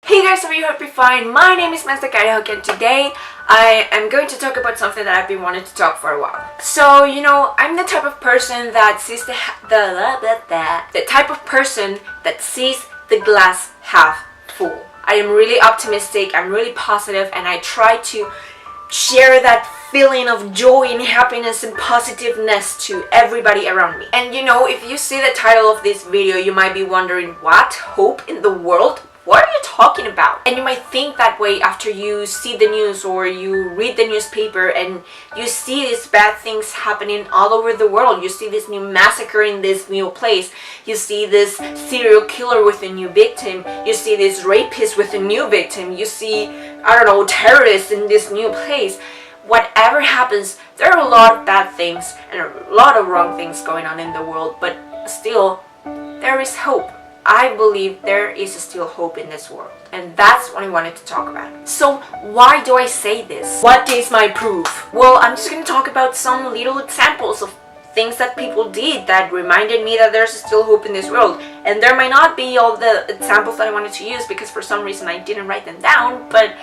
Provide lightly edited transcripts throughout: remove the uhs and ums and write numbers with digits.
Hey guys, I hope you're fine. My name is Mindstuck Idajock and today I am going to talk about something that I've been wanting to talk for a while. So, I'm the type of person that sees the type of person that sees the glass half full. I am really optimistic, I'm really positive, and I try to share that feeling of joy and happiness and positiveness to everybody around me. And if you see the title of this video, you might be wondering, what? Hope in the world? What are you talking about? And you might think that way after you see the news or you read the newspaper and you see these bad things happening all over the world. You see this new massacre in this new place. You see this serial killer with a new victim. You see this rapist with a new victim. You see, terrorists in this new place. Whatever happens, there are a lot of bad things and a lot of wrong things going on in the world, but still, there is hope. I believe there is still hope in this world, and that's what I wanted to talk about. So why do I say this? What is my proof? Well, I'm just going to talk about some little examples of things that people did that reminded me that there's still hope in this world. And there might not be all the examples that I wanted to use because for some reason I didn't write them down, but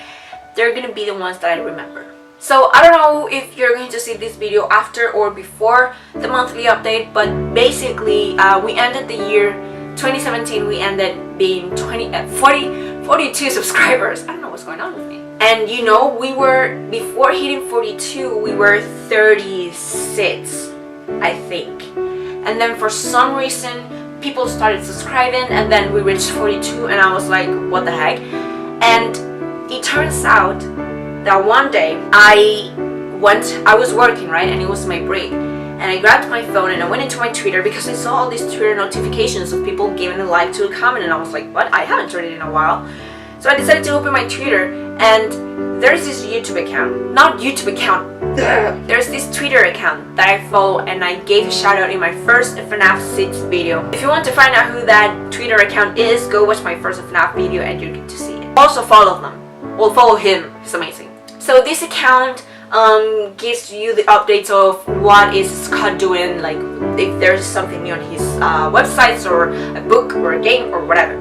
they're going to be the ones that I remember. So I don't know if you're going to see this video after or before the monthly update, but basically we ended the year 2017, we ended being 42 subscribers. I don't know what's going on with me. And we were, before hitting 42, we were 36, I think. And then for some reason, people started subscribing, and then we reached 42, and I was like, what the heck? And it turns out that one day, I was working, right? And it was my break. And I grabbed my phone and I went into my Twitter because I saw all these Twitter notifications of people giving a like to a comment, and I was like, what? I haven't tweeted in a while. So I decided to open my Twitter, and there's this YouTube account. Not YouTube account. There's this Twitter account that I follow, and I gave a shout out in my first FNAF 6 video. If you want to find out who that Twitter account is, go watch my first FNAF video and you'll get to see it. Also follow them. Well, follow him. He's amazing. So this account gives you the updates of what is Scott doing, like if there's something new on his websites or a book or a game or whatever.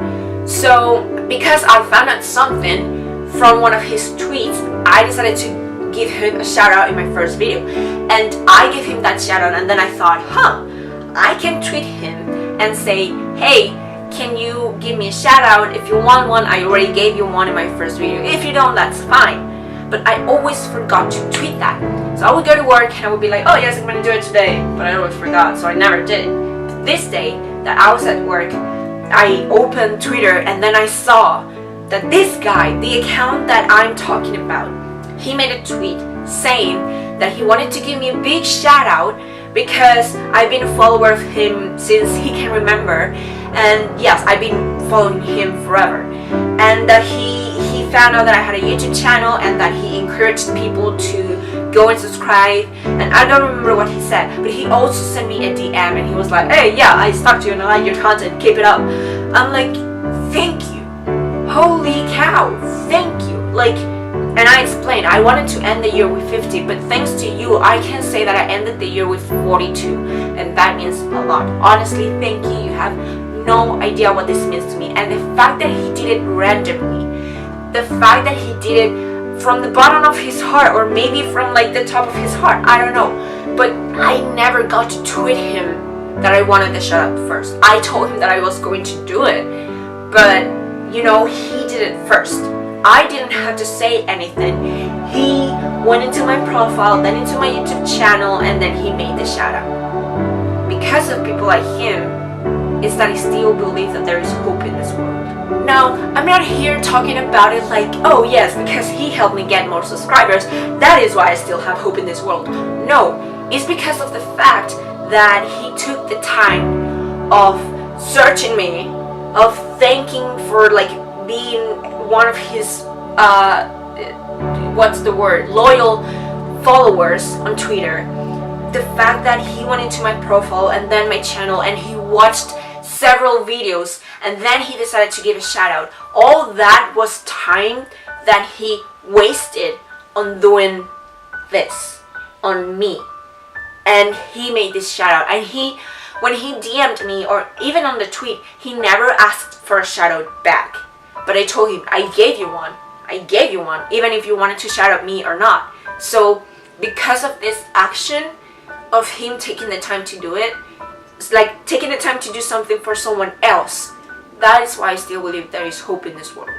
So because I found out something from one of his tweets, I decided to give him a shout out in my first video, and I gave him that shout out, and then I thought, I can tweet him and say, hey, can you give me a shout out? If you want one, I already gave you one in my first video. If you don't, that's fine. But I always forgot to tweet that. So I would go to work and I would be like, oh yes, I'm going to do it today. But I always forgot, so I never did it. But this day that I was at work, I opened Twitter and then I saw that this guy, the account that I'm talking about, he made a tweet saying that he wanted to give me a big shout out because I've been a follower of him since he can remember. And yes, I've been following him forever. And that he found out that I had a YouTube channel and that he encouraged people to go and subscribe. And I don't remember what he said, but he also sent me a DM and he was like, hey, yeah, I stalked you and I like your content, keep it up. I'm like, thank you. Holy cow, thank you. And I explained, I wanted to end the year with 50, but thanks to you, I can say that I ended the year with 42. And that means a lot. Honestly, thank you. You have no idea what this means to me. And the fact that he did it randomly, the fact that he did it from the bottom of his heart, or maybe from the top of his heart, I don't know. But I never got to tweet him that I wanted the shout out first. I told him that I was going to do it, but he did it first. I didn't have to say anything. He went into my profile, then into my YouTube channel, and then he made the shout out. Because of people like him, is that I still believe that there is hope in this world. Now, I'm not here talking about it like, oh yes, because he helped me get more subscribers, that is why I still have hope in this world. No, it's because of the fact that he took the time of searching me, of thanking for being one of his, loyal followers on Twitter. The fact that he went into my profile and then my channel and he watched several videos and then he decided to give a shout out. All that was time that he wasted on doing this on me. And he made this shout out. And when he DM'd me or even on the tweet, he never asked for a shout out back. But I told him, I gave you one, even if you wanted to shout at me or not. So because of this action of him taking the time to do it, it's like taking the time to do something for someone else, that is why I still believe there is hope in this world.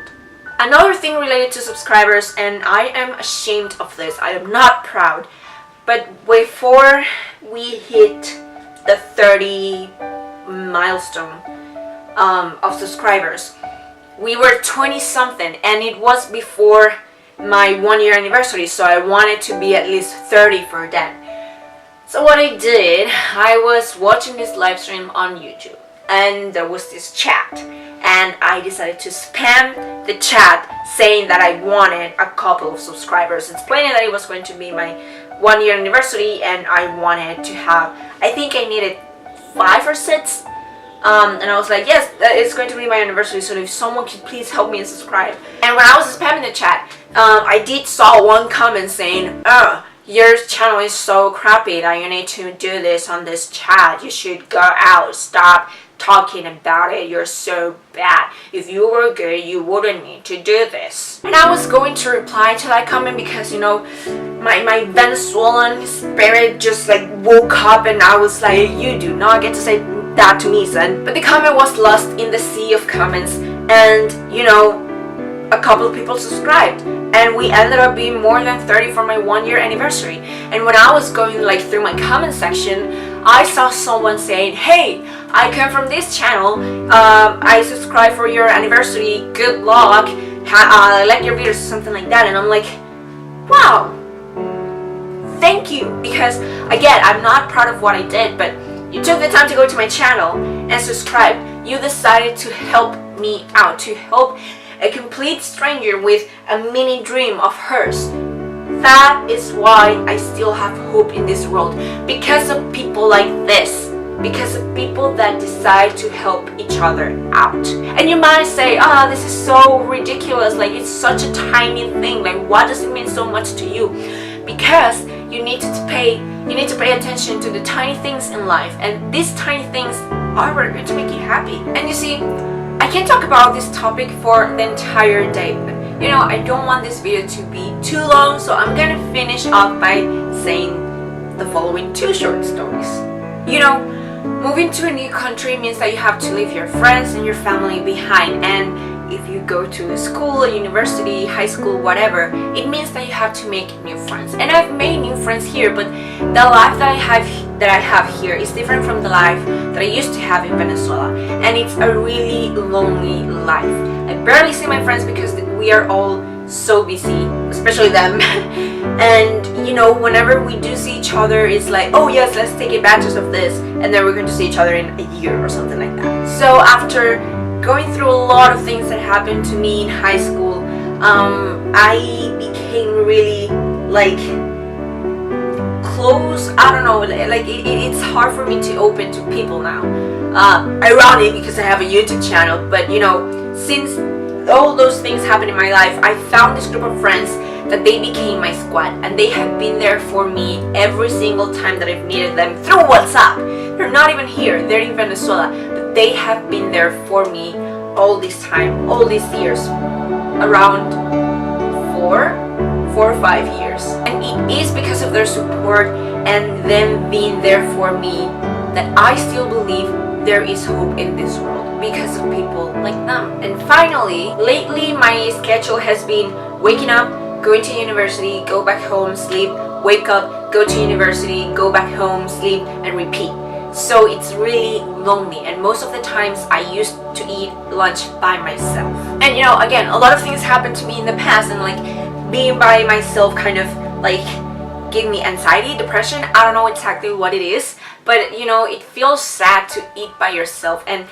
Another thing related to subscribers, and I am ashamed of this, I am not proud, but before we hit the 30 milestone of subscribers, we were 20 something, and it was before my 1 year anniversary, so I wanted to be at least 30 for that. So what I did, I was watching this live stream on YouTube, and there was this chat, and I decided to spam the chat saying that I wanted a couple of subscribers, explaining that it was going to be my 1 year anniversary and I wanted to have, I think I needed 5 or 6, and I was like, yes, it's going to be my anniversary, so if someone could please help me and subscribe. And when I was spamming the chat, I did saw one comment saying, your channel is so crappy that you need to do this on this chat, you should go out, stop talking about it, you're so bad, if you were good you wouldn't need to do this. And I was going to reply to that comment because, you know, my Venezuelan spirit just like woke up, and I was like, you do not get to say that to me, son. But the comment was lost in the sea of comments, and you know, a couple of people subscribed, and we ended up being more than 30 for my 1 year anniversary. And when I was going like through my comment section, I saw someone saying, hey, I come from this channel, I subscribed for your anniversary, good luck, I like your videos, something like that. And I'm like, wow, thank you, because again, I'm not proud of what I did, but you took the time to go to my channel and subscribe. You decided to help me out, to help a complete stranger with a mini dream of hers. That is why I still have hope in this world, because of people like this, because of people that decide to help each other out. And you might say, this is so ridiculous, like it's such a tiny thing, like what does it mean so much to you? Because you need to pay attention to the tiny things in life, and these tiny things are what are going to make you happy. And you see, I can't talk about this topic for the entire day, but you know, I don't want this video to be too long, so I'm gonna finish off by saying the following 2 short stories. You know, moving to a new country means that you have to leave your friends and your family behind, and if you go to a school, a university, high school, whatever, it means that you have to make new friends. And I've made new friends here, but the life that I have here is different from the life that I used to have in Venezuela, and it's a really lonely life. I barely see my friends because we are all so busy, especially them. And you know, whenever we do see each other, it's like, oh yes, let's take advantage of this, and then we're going to see each other in a year or something like that. So after going through a lot of things that happened to me in high school, I became really like close. I don't know, like it's hard for me to open to people now. Ironic because I have a YouTube channel, but you know, since all those things happened in my life, I found this group of friends that they became my squad, and they have been there for me every single time that I've needed them through WhatsApp. They're not even here, they're in Venezuela, but they have been there for me all this time, all these years, around 4 or 5 years. And it is because of their support and them being there for me that I still believe there is hope in this world, because of people like them. And finally, lately my schedule has been waking up, going to university, go back home, sleep, wake up, go to university, go back home, sleep, and repeat. So it's really lonely, and most of the times I used to eat lunch by myself. And you know, again, a lot of things happened to me in the past, and like being by myself kind of like gave me anxiety, depression. I don't know exactly what it is, but you know, it feels sad to eat by yourself and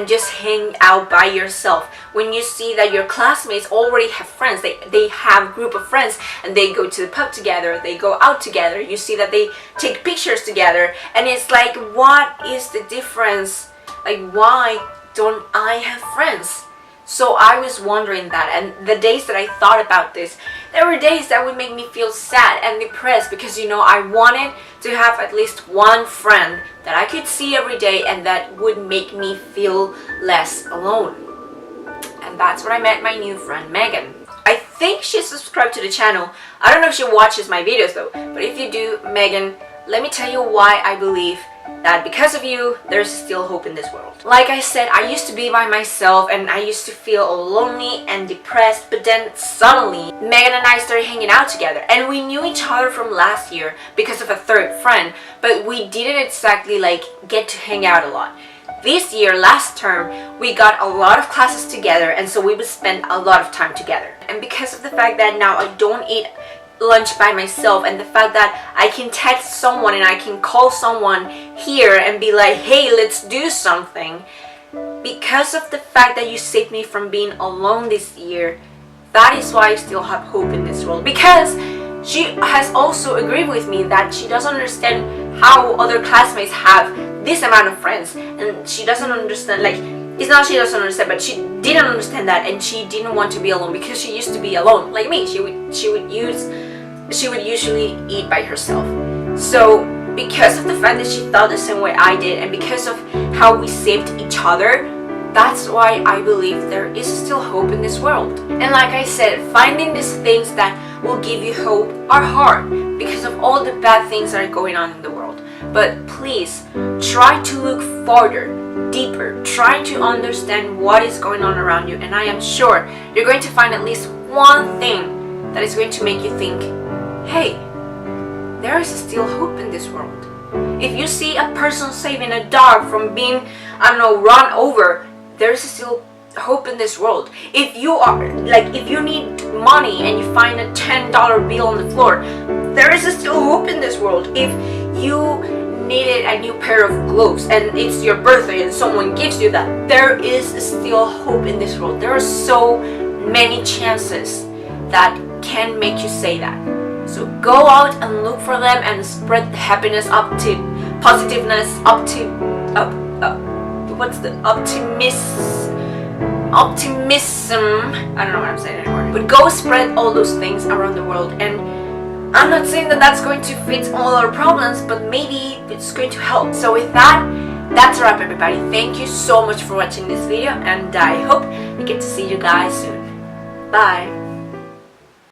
just hang out by yourself when you see that your classmates already have friends, they have a group of friends, and they go to the pub together, they go out together, you see that they take pictures together, and it's like, what is the difference? Like, why don't I have friends? So I was wondering that, and the days that I thought about this, there were days that would make me feel sad and depressed, because you know, I wanted to have at least one friend that I could see every day and that would make me feel less alone. And and that's where I met my new friend Megan. I think she's subscribed to the channel. I don't know if she watches my videos though, but if you do, Megan, let me tell you why I believe that because of you, there's still hope in this world. Like I said, I used to be by myself and I used to feel lonely and depressed, but then suddenly Megan and I started hanging out together, and we knew each other from last year because of a third friend, but we didn't exactly like get to hang out a lot. This year, last term, we got a lot of classes together, and so we would spend a lot of time together. And because of the fact that now I don't eat lunch by myself, and the fact that I can text someone and I can call someone here and be like, hey, let's do something, because of the fact that you saved me from being alone this year, that is why I still have hope in this world. Because she has also agreed with me that she doesn't understand how other classmates have this amount of friends, and she doesn't understand, like, it's not she doesn't understand, but she didn't understand that, and she didn't want to be alone because she used to be alone like me. She would usually eat by herself. So because of the fact that she thought the same way I did, and because of how we saved each other, that's why I believe there is still hope in this world. And like I said, finding these things that will give you hope are hard because of all the bad things that are going on in the world. But please try to look farther, deeper, try to understand what is going on around you, and I am sure you're going to find at least one thing that is going to make you think, hey, there is still hope in this world. If you see a person saving a dog from being, I don't know, run over, there is still hope in this world. If you are, like, if you need money and you find a $10 bill on the floor, there is still hope in this world. If you needed a new pair of gloves and it's your birthday and someone gives you that, there is still hope in this world. There are so many chances that can make you say that. So go out and look for them and spread the happiness up to positiveness, what's the optimism, I don't know what I'm saying anymore, but go spread all those things around the world. And I'm not saying that that's going to fix all our problems, but maybe it's going to help. So with that, that's a wrap, everybody. Thank you so much for watching this video, and I hope we get to see you guys soon. Bye.